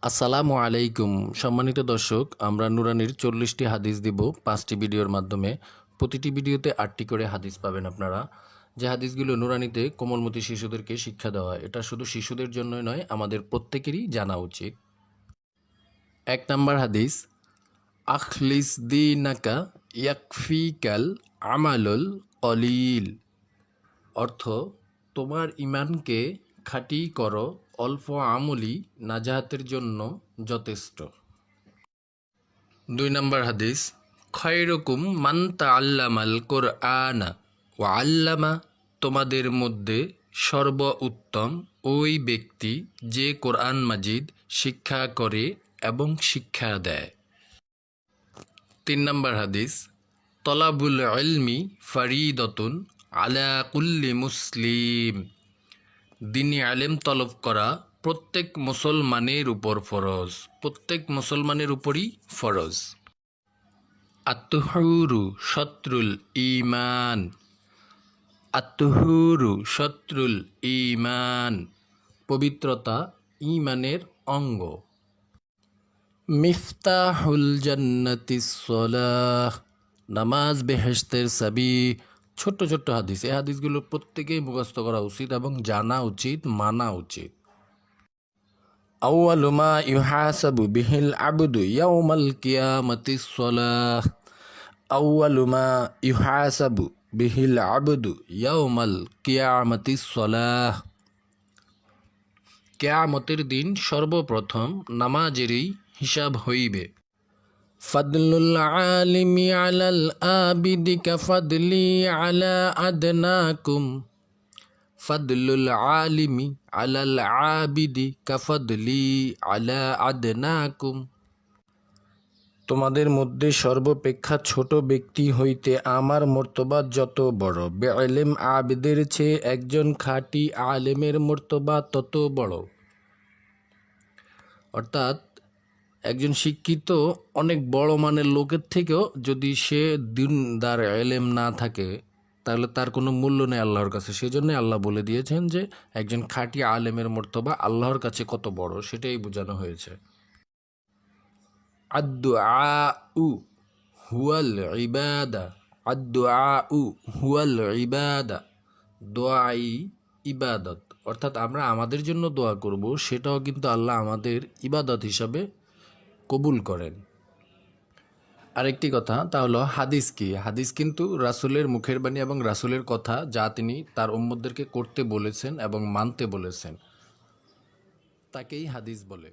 আসসালামু আলাইকুম সম্মানিত দর্শক, আমরা নুরানির 40টি হাদিস দিব 5টি ভিডিওর মাধ্যমে। প্রতিটি ভিডিওতে 8টি করে হাদিস পাবেন আপনারা। যে হাদিসগুলো নুরানিতে কোমলমতি শিশুদেরকে শিক্ষা দেওয়া, এটা শুধু শিশুদের জন্যই নয়, আমাদের প্রত্যেকেরই জানা উচিত। 1 নম্বর হাদিস, আখলিস দীনাকা ইয়াকফিকাল আমালুল কলিল। অর্থ, তোমার ইমানকে খাঁটি করো, অল্প আমলই নাজাহাতের জন্য যথেষ্ট। 2 নম্বর হাদিস, খয়রকুম মান তাআল্লামাল কুরআনা ওয়া আল্লামা। তোমাদের মধ্যে সর্ব উত্তম ওই ব্যক্তি যে কোরআন মাজিদ শিক্ষা করে এবং শিক্ষা দেয়। 3 নম্বর হাদিস, তলাবুল ইলমি ফারিদাতুন আলা কুল্লি মুসলিম। দ্বীনি আলেম তলব করা প্রত্যেক মুসলমানের উপর ফরজ, প্রত্যেক মুসলমানের উপরই ফরজ। আত্তুহুরু শত্রুল ঈমান। আত্তুহুরু শত্রুল ঈমান, পবিত্রতা ঈমানের অঙ্গ। মিফতাহুল জান্নাতিস সালাহ, নামাজ বেহেশতের চাবি। ছোট্ট ছোট্ট হাদিস, এই হাদিসগুলো প্রত্যেকেই মুখস্থ করা উচিত এবং জানা উচিত, মানা উচিত। আউয়ালু মা ইউহাসাবু বিহিল আবদু ইয়াউমাল কিয়ামাতিস সালাহ। আউয়ালু মা ইউহাসাবু বিহিল আবদু ইয়াউমাল কিয়ামাতিস সালাহ। কিয়ামতের দিন সর্বপ্রথম নামাজেরই হিসাব হইবে। ফাদলুল আলিমি আলাল আবিদি কাফাদলি আলা আদনাকুম। ফাদলুল আলিমি আলাল আবিদি কাফাদলি আলা আদনাকুম। তোমাদের মধ্যে সর্বাপেক্ষা ছোট ব্যক্তি হইতে আমার মর্তবা যত বড়, বেইলেম আবিদের চেয়ে একজন খাঁটি আলেমের মর্তবা তত বড়। অর্থাৎ একজন শিক্ষিত অনেক বড় মানের লোকের থেকেও যদি সে দিনদার এলেম না থাকে, তাহলে তার কোনো মূল্য নেই আল্লাহর কাছে। সেই জন্য আল্লাহ বলে দিয়েছেন যে একজন খাঁটি আলেমের মর্তবা আল্লাহর কাছে কত বড়, সেটাই বোঝানো হয়েছে। আদ-দুআউ হুয়াল ইবাদা। আদ-দুআউ হুয়াল ইবাদা, দোয়াই ইবাদত। অর্থাৎ আমরা আমাদের জন্য দোয়া করব, সেটাও কিন্তু আল্লাহ আমাদের ইবাদত হিসাবে কবুল করেন। আরেকটি কথা, তা হলো হাদিস কি? হাদিস কিন্তু রাসূলের মুখের বাণী এবং রাসূলের কথা, যা তিনি তার উম্মতদেরকে করতে বলেছেন এবং মানতে বলেছেন, তাকেই হাদিস বলে।